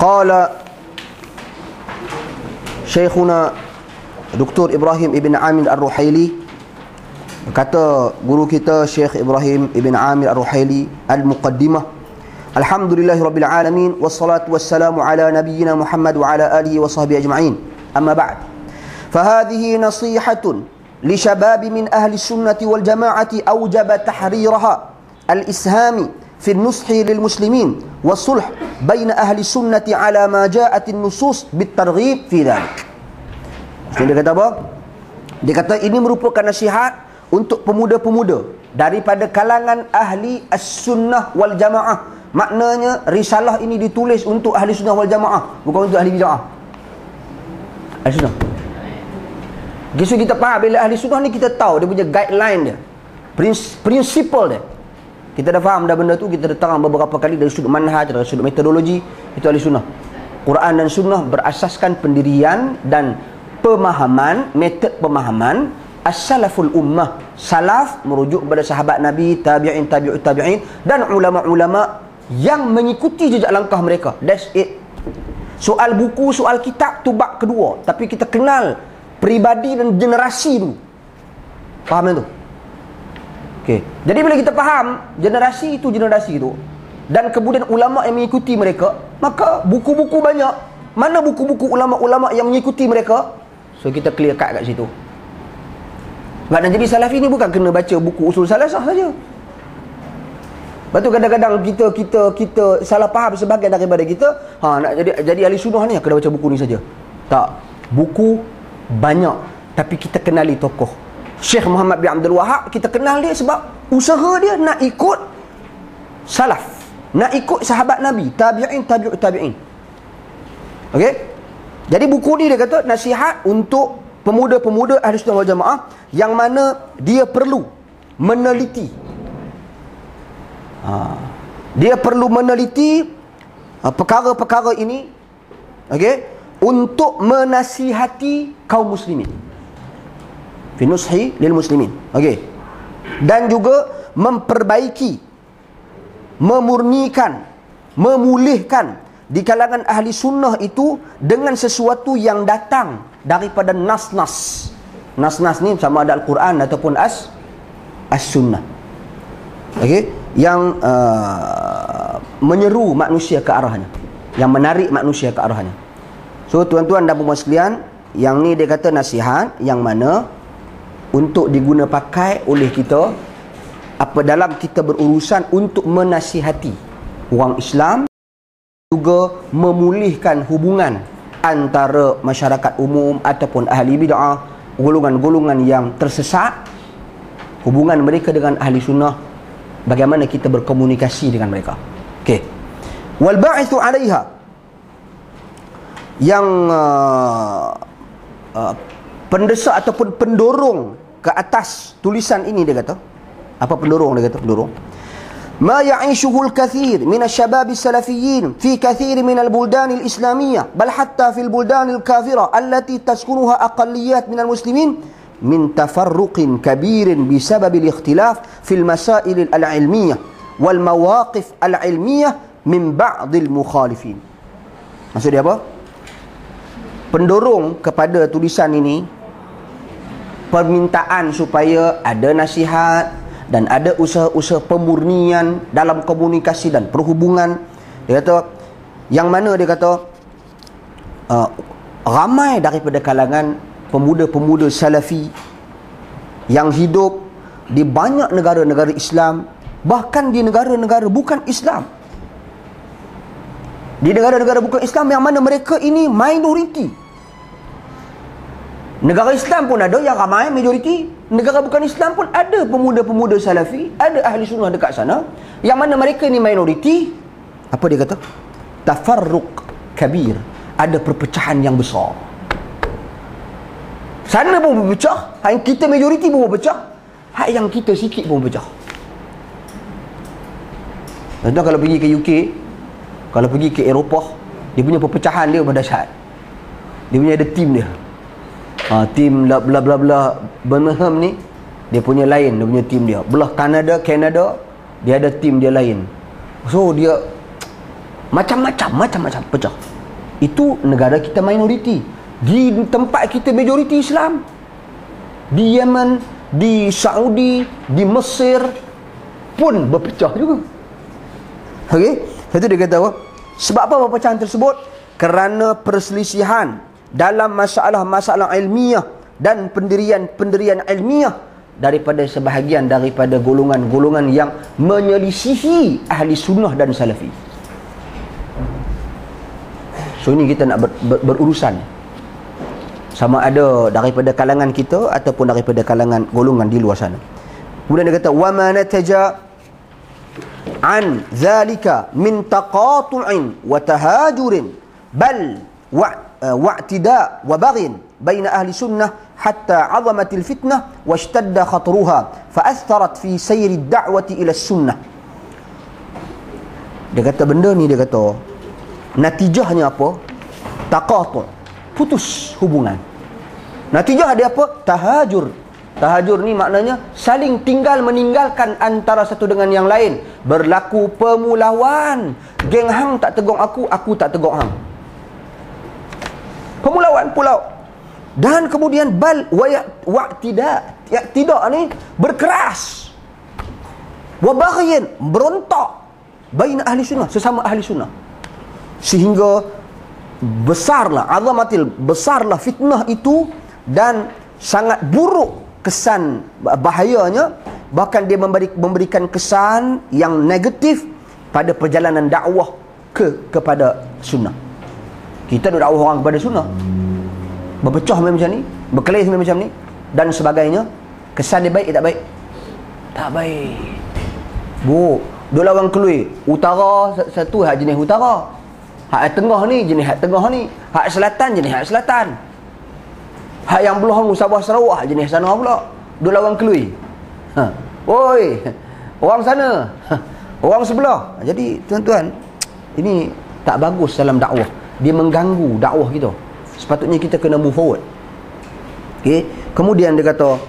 Qala Syekhuna Dr. Ibrahim Ibn Amir Ar-Ruhaili, kata guru kita Syekh Ibrahim Ibn Amir Ar-Ruhaili Al-Muqaddimah, Alhamdulillahi Rabbil Alamin, wassalatu wassalamu ala nabiyyina Muhammad wa ala alihi wa sahbihi ajma'in. Amma ba'd, fahadhihi nasihatun li shababi min ahli sunnati wal jama'ati awjaba tahriraha al-ishami fi an-nushi lil muslimin wa sulh baina ahli sunnati ala ma ja'at an-nusus bit-targhib fi dhalik. Maksudnya dia kata apa? Dia kata ini merupakan nasihat untuk pemuda-pemuda daripada kalangan ahli as-sunnah wal jamaah. Maknanya risalah ini ditulis untuk ahli sunnah wal jamaah, bukan untuk ahli bid'ah. Ahli sunnah. Okay, so kita faham bila ahli sunnah ni, kita tahu dia punya guideline dia, prinsipal dia. Kita dah faham dah benda tu, kita dah terang beberapa kali dari sudut manhaj, dari sudut metodologi. Itu ahli sunnah. Quran dan sunnah berasaskan pendirian dan pemahaman, metod pemahaman as-salaful ummah. Salaf merujuk kepada sahabat Nabi, tabi'in, tabi'ut tabi'in, dan ulama-ulama yang mengikuti jejak langkah mereka. That's it. Soal buku, soal kitab tu bab kedua, tapi kita kenal peribadi dan generasi tu. Faham tu? Okey. Jadi bila kita faham generasi itu dan kemudian ulama yang mengikuti mereka, maka buku-buku banyak. Mana buku-buku ulama-ulama yang mengikuti mereka? So kita clear cut kat situ. Sebab nak jadi salafi ni bukan kena baca buku usul salasah saja. Lepas tu kadang-kadang kita salah faham sebahagian daripada kita, nak jadi ahli sunnah ni kena baca buku ni saja. Tak. Buku banyak, tapi kita kenali tokoh. Syekh Muhammad bin Abdul Wahab, kita kenal dia sebab usaha dia nak ikut salaf, nak ikut sahabat Nabi, tabi'in, tabi'ut tabi'in. Okey? Jadi buku ni dia kata nasihat untuk pemuda-pemuda ahli sunnah wal jamaah yang mana dia perlu meneliti. Dia perlu meneliti perkara-perkara ini, okey, untuk menasihati kaum muslimin. Fi nushi lil muslimin. Okey. Dan juga memperbaiki, memurnikan, memulihkan di kalangan ahli sunnah itu dengan sesuatu yang datang daripada nas-nas. Nas-nas ni sama ada Al-Quran ataupun as-sunnah. Okey, yang menyeru manusia ke arahnya, yang menarik manusia ke arahnya. So tuan-tuan dan puan sekalian, yang ni dia kata nasihat yang mana untuk diguna pakai oleh kita dalam kita berurusan untuk menasihati orang Islam, juga memulihkan hubungan antara masyarakat umum ataupun ahli bid'ah, golongan-golongan yang tersesat, hubungan mereka dengan ahli sunnah, bagaimana kita berkomunikasi dengan mereka. Okey. Wal ba'ithu 'alaiha, yang pendesak ataupun pendorong ke atas tulisan ini, dia kata apa pendorong? Dia kata pendorong ma ya'ishuhu al-kathir min asy-syabab as-salafiyyin fi kathir min al-buldan al-islamiyyah bal hatta fi al-buldan al-kafirah allati taskunuha aqalliyat min al-muslimin min tafarruqin kabirin bisabab al-ikhtilaf fi al-masail al-'ilmiyyah wal mawaqif al-'ilmiyyah min ba'd al-mukhalifin. Maksud dia apa? Pendorong kepada tulisan ini, permintaan supaya ada nasihat dan ada usaha-usaha pemurnian dalam komunikasi dan perhubungan. Dia kata, yang mana dia kata ramai daripada kalangan pemuda-pemuda salafi yang hidup di banyak negara-negara Islam, bahkan di negara-negara bukan Islam, di negara-negara bukan Islam yang mana mereka ini minoriti. Negara Islam pun ada yang ramai, majoriti. Negara bukan Islam pun ada pemuda-pemuda salafi, ada ahli sunnah dekat sana, yang mana mereka ni minoriti. Apa dia kata? Tafarruq kabir, ada perpecahan yang besar. Sana pun berpecah, hak yang kita majoriti pun berpecah, hak yang kita sikit pun berpecah. Contoh kalau pergi ke UK, kalau pergi ke Eropah, dia punya perpecahan dia berdahsyat. Dia punya ada tim dia. Tim bla bla bla Birmingham ni dia punya lain, dia punya tim dia. Belah Canada dia ada tim dia lain. So dia macam-macam pecah. Itu negara kita minoriti. Di tempat kita majoriti Islam. Di Yemen, di Saudi, di Mesir pun berpecah juga. Okey, itu dia kata apa? Sebab apa perpecahan tersebut? Kerana perselisihan dalam masalah-masalah ilmiah dan pendirian ilmiah daripada sebahagian daripada golongan-golongan yang menyelisihi ahli sunnah dan salafi. So ini kita nak berurusan sama ada daripada kalangan kita ataupun daripada kalangan golongan di luar sana. Kemudian dia kata wa ma nataja an zalika min taqatu'in wa tahajurin bal wa'tida wa baghin baina ahli sunnah hatta 'azamatil fitnah washtadda khatruha fa athharat fi sayri ad-da'wati ila sunnah. Dia kata benda ni, dia kata natijahnya apa? Taqatu', putus hubungan. Natijah dia apa? Tahajur. Tahajur ni maknanya saling tinggal meninggalkan antara satu dengan yang lain. Berlaku pemulawan. Geng hang tak tegur aku, aku tak tegur hang. Pemulawan pulau. Dan kemudian bal wa tidak ni berkeras. Wa baghyin, berontak baina ahli sunnah, sesama ahli sunnah. Sehingga besarlah azamatil, besarlah fitnah itu dan sangat buruk kesan bahayanya, bahkan dia memberikan kesan yang negatif pada perjalanan dakwah kepada sunnah. Kita nak dakwah orang kepada sunnah, berpecah macam ni, berkelahi macam ni dan sebagainya, kesan dia baik tak baik? Tak baik. Bu, dua lawan keluar, utara satu hak jenis utara, hak tengah ni jenis hak tengah ni, hak selatan jenis hak selatan, hak yang belah Sabah Sarawak jenis sana pula. Dua lawan keluar. Oi, orang sana, orang sebelah. Jadi tuan-tuan, ini tak bagus dalam dakwah. Dia mengganggu dakwah kita. Sepatutnya kita kena move forward. Okey, kemudian dia kata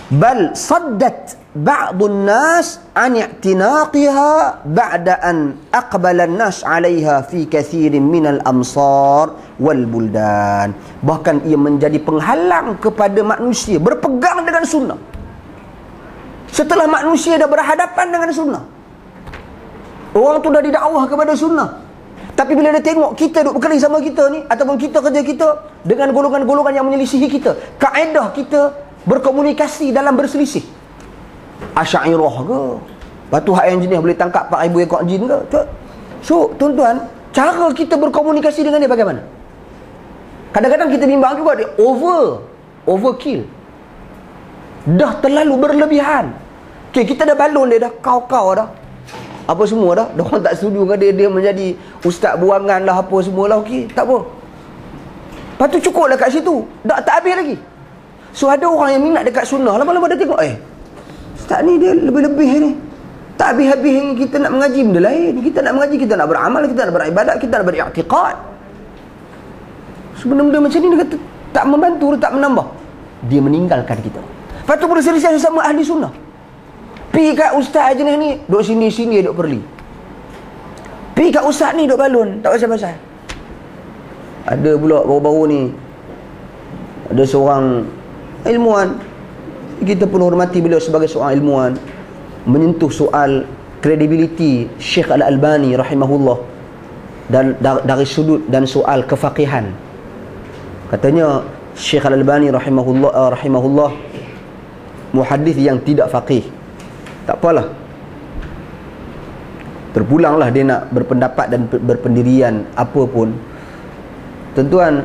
bal saddat ba'dun nas an i'tinaqiha ba'da an aqbala an-nas 'alayha fi kathirin minal amsar wal buldan. Bahkan ia menjadi penghalang kepada manusia berpegang dengan sunnah setelah manusia dah berhadapan dengan sunnah. Orang tu dah didakwah kepada sunnah, tapi bila dia tengok kita duk berkelahi sama kita ni, ataupun kita kerja kita dengan golongan-golongan yang menyelisihi kita, kaedah kita berkomunikasi dalam berselisih, Asy'ariyah ke, batu hak yang jenis boleh tangkap 4,000 ekor jin ke? So tuan-tuan, cara kita berkomunikasi dengan dia bagaimana? Kadang-kadang kita bimbang juga, dia overkill, dah terlalu berlebihan. Okay, kita dah balon dia dah, kau dah apa semua dah orang tak setuju dengan dia menjadi ustaz buangan lah apa semua lah. Okey, tak apa, lepas tu cukup lah kat situ, tak habis lagi. So ada orang yang minat dekat sunnah, lama-lama dia tengok ustaz ni dia lebih-lebih ni, tak habis-habis ni. Kita nak mengaji benda lain, kita nak mengaji, kita nak beramal, kita nak beribadat, kita nak beriktikad. Sebenarnya macam ni dia kata tak membantu, tak menambah, dia meninggalkan kita. Lepas tu berselisih sama ahli sunnah. Pergi kat ustaz jenis ni, duduk sini-sini duduk perli. Pergi kat ustaz ni duduk balon, tak pasal-pasal. Ada pula baru-baru ni, ada seorang ilmuwan, kita pun hormati beliau sebagai seorang ilmuwan, menyentuh soal kredibiliti Syekh Al-Albani rahimahullah dan dari sudut dan soal kefaqihan. Katanya Syekh Al-Albani rahimahullah muhaddis yang tidak faqih. Tak apalah, terpulanglah dia nak berpendapat dan berpendirian apa pun. Tuan-tuan,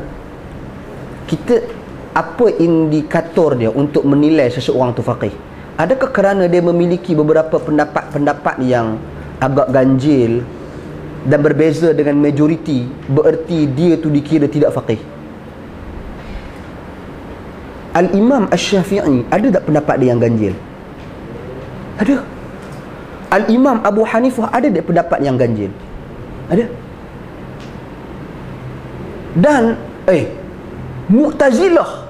kita apa indikator dia untuk menilai seseorang tu faqih? Adakah kerana dia memiliki beberapa pendapat-pendapat yang agak ganjil dan berbeza dengan majoriti, bererti dia tu dikira tidak faqih? Al-Imam Asy-Syafi'i ada tak pendapat dia yang ganjil? Ada. Al-Imam Abu Hanifah ada tak pendapat yang ganjil? Ada. Dan Mu'tazilah,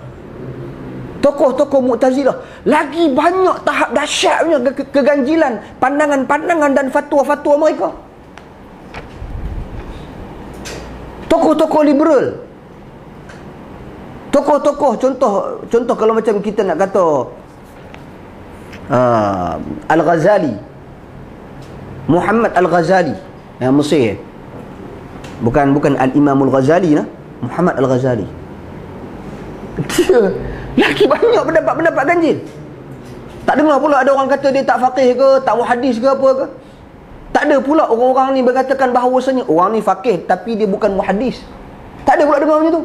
tokoh-tokoh Mu'tazilah lagi banyak tahap dahsyatnya keganjilan pandangan-pandangan dan fatwa-fatwa mereka. Tokoh-tokoh liberal, tokoh-tokoh, contoh kalau macam kita nak kata Al-Ghazali, Muhammad Al-Ghazali yang Mesir, bukan Al-Imam Al-Ghazali lah, Muhammad Al-Ghazali. Dia lagi banyak pendapat ganjil. Tak dengar pula ada orang kata dia tak faqih ke, tak muhaddis ke apa ke. Tak ada pula orang-orang ni berkatakan bahawasanya orang ni faqih tapi dia bukan muhaddis. Tak ada pula dengar macam tu.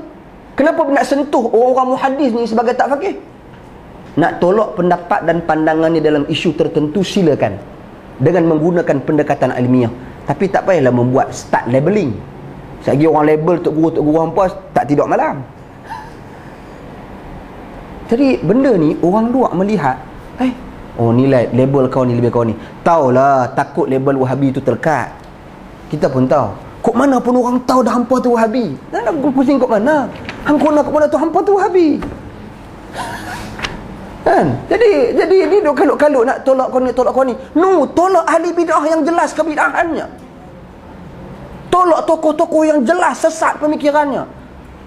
Kenapa nak sentuh orang-orang muhaddis ni sebagai tak faqih? Nak tolak pendapat dan pandangan ni dalam isu tertentu, silakan, dengan menggunakan pendekatan ilmiah. Tapi tak payahlah membuat start labeling. Selagi orang label tok guru hampa tak tidur malam. Jadi benda ni orang luar melihat, oh ni label kau ni lebih kau ni. Taulah takut label Wahabi tu terkat. Kita pun tahu. Kok mana pun orang tahu dah hampa tu Wahabi. Nak pusing kok mana? Hang kena kok mana tu hampa tu Wahabi. Kan? Jadi ni dok kaluk-kaluk nak tolak kau ni. No, tolak ahli bidah yang jelas kebidahannya. Tolak tokoh-tokoh yang jelas sesat pemikirannya.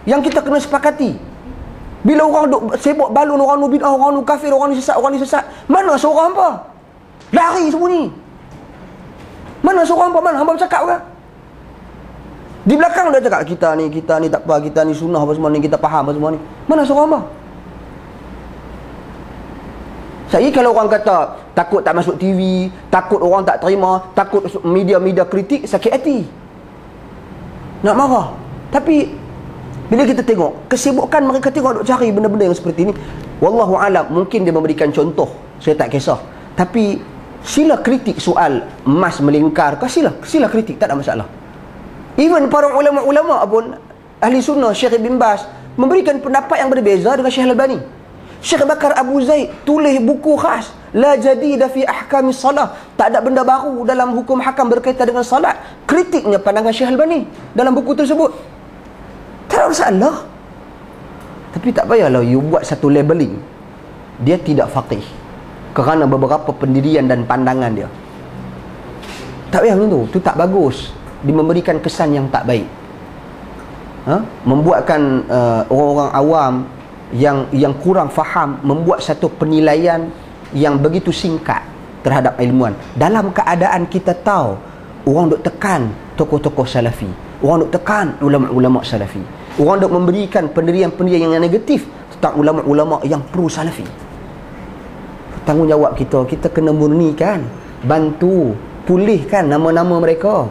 Yang kita kena sepakati. Bila orang duk sebok balun, orang ni bidah, orang ni kafir, orang ni sesat, mana seorang hampa? Lari sembunyi. Mana seorang hampa? Mana hamba bercakap ke? Di belakang dia cakap kita ni tak apa, kita ni sunnah apa semua ni, kita faham apa semua ni. Mana seorang hampa? Saya kalau orang kata takut tak masuk TV, takut orang tak terima, takut media-media kritik, sakit hati, nak marah. Tapi bila kita tengok kesibukan mereka tengok duk cari benda-benda yang seperti ini, wallahu alam, mungkin dia memberikan contoh, saya tak kisah. Tapi sila kritik soal emas melingkar, sila kritik, tak ada masalah. Even para ulama-ulama pun ahli sunnah, Syekh Ibn Baz memberikan pendapat yang berbeza dengan Syekh Al-Albani. Syekh Bakar Abu Zaid tulis buku khas, La Jadida fi Ahkamis Salah, tak ada benda baru dalam hukum hakam berkaitan dengan salat. Kritiknya pandangan Syekh Al-Albani dalam buku tersebut. Tak ada masalah. Tapi tak payahlah you buat satu labeling, dia tidak faqih kerana beberapa pendirian dan pandangan dia. Tak payah macam tu. Itu tak bagus. Dia memberikan kesan yang tak baik. Membuatkan orang-orang awam yang kurang faham membuat satu penilaian yang begitu singkat terhadap ilmuwan. Dalam keadaan kita tahu orang duk tekan tokoh-tokoh salafi, orang duk tekan ulama-ulama salafi, orang duk memberikan pendirian-pendirian yang negatif tentang ulama-ulama yang pro salafi. Tanggungjawab kita kena murnikan, bantu pulihkan nama-nama mereka.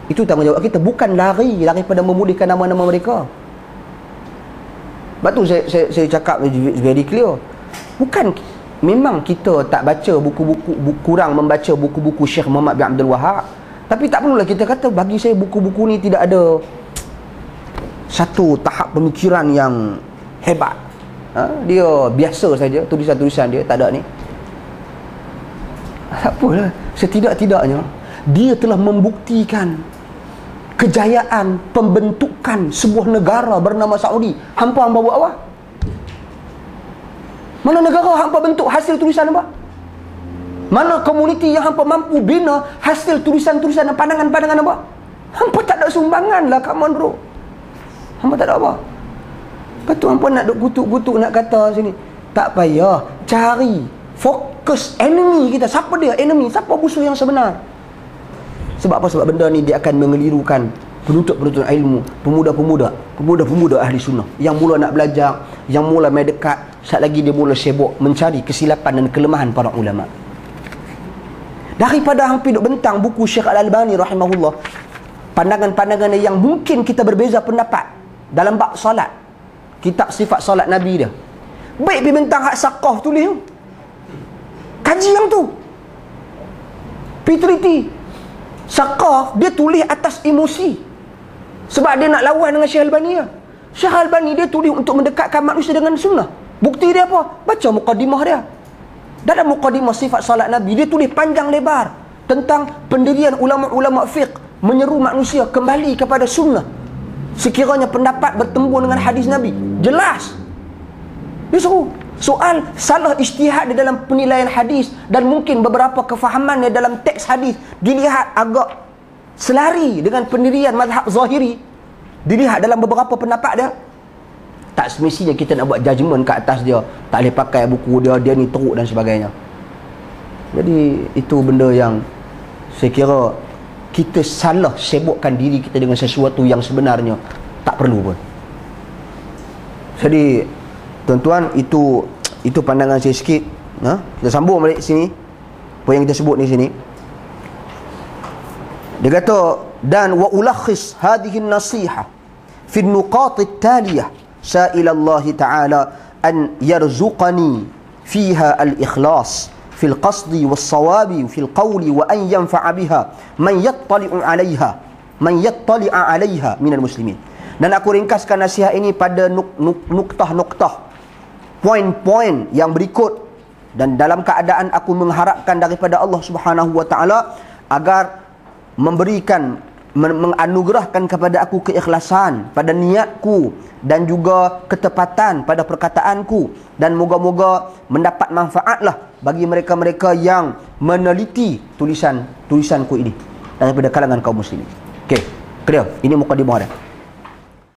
Itu tanggungjawab kita, bukan lari daripada memulihkan nama-nama mereka. Sebab tu saya cakap very clear. Bukan memang kita tak baca buku-buku, kurang membaca buku-buku Syekh Muhammad bin Abdul Wahab. Tapi tak perlulah kita kata bagi saya buku-buku ni tidak ada satu tahap pemikiran yang hebat. Dia biasa saja, tulisan-tulisan dia tak ada ni. Tak apalah, setidak-tidaknya dia telah membuktikan kejayaan pembentukan sebuah negara bernama Saudi. Hampa buat apa? Mana negara hampa bentuk hasil tulisan apa? Mana komuniti yang hampa mampu bina hasil tulisan-tulisan dan pandangan-pandangan apa? Hampa tak ada sumbangan lah, come on bro. Hampa tak ada apa. Betul hampa nak duk kutuk-kutuk nak kata sini. Tak payah. Cari fokus enemy kita. Siapa dia enemy? Siapa musuh yang sebenar? Sebab apa? Sebab benda ni dia akan mengelirukan penuntut-penuntut ilmu, pemuda-pemuda ahli sunnah yang mula nak belajar, yang mula main dekat, saat lagi dia mula sibuk mencari kesilapan dan kelemahan para ulama. Daripada hampir duk bentang buku Syekh Al-Albani rahimahullah, pandangan-pandangan yang mungkin kita berbeza pendapat dalam bab solat, kitab sifat solat Nabi dia, baik pergi bentang hak Saqaf tulis tu, kaji yang tu, P3T Saqaf dia tulis atas emosi sebab dia nak lawan dengan Syekh Al-Albani ya. Syekh Al-Albani dia tulis untuk mendekatkan manusia dengan sunnah. Bukti dia apa? Baca mukadimah dia. Dalam mukadimah sifat salat Nabi dia tulis panjang lebar tentang pendirian ulama-ulama fiqh menyeru manusia kembali kepada sunnah sekiranya pendapat bertembung dengan hadis Nabi. Jelas dia seru. Soal salah ijtihad di dalam penilaian hadis dan mungkin beberapa kefahamannya dalam teks hadis dilihat agak selari dengan pendirian mazhab Zahiri, dilihat dalam beberapa pendapat dia, tak semestinya kita nak buat judgement ke atas dia, tak boleh pakai buku dia, dia ni teruk dan sebagainya. Jadi itu benda yang saya kira kita salah sibukkan diri kita dengan sesuatu yang sebenarnya tak perlu pun. Jadi tuan-tuan, itu pandangan saya sikit. Kita sambung balik sini apa yang kita sebut di sini. Dia kata, dan wa ulakhis hadhihi an-nasiha fi an-nuqat at-taliyah sa'ila Allah ta'ala an yarzuqani fiha al-ikhlas fi al-qasdi was-sawabi fi al-qawli wa an yanfa'a biha man yattali'u 'alayha min al-muslimin. Dan aku ringkaskan nasihat ini pada nuktah-nuktah, poin-poin yang berikut, dan dalam keadaan aku mengharapkan daripada Allah Subhanahu wa taala agar memberikan, menganugerahkan kepada aku keikhlasan pada niatku dan juga ketepatan pada perkataanku, dan moga-moga mendapat manfaatlah bagi mereka-mereka yang meneliti tulisanku ini daripada kalangan kaum muslimin. Okey, clear. Ini mukadimah dia.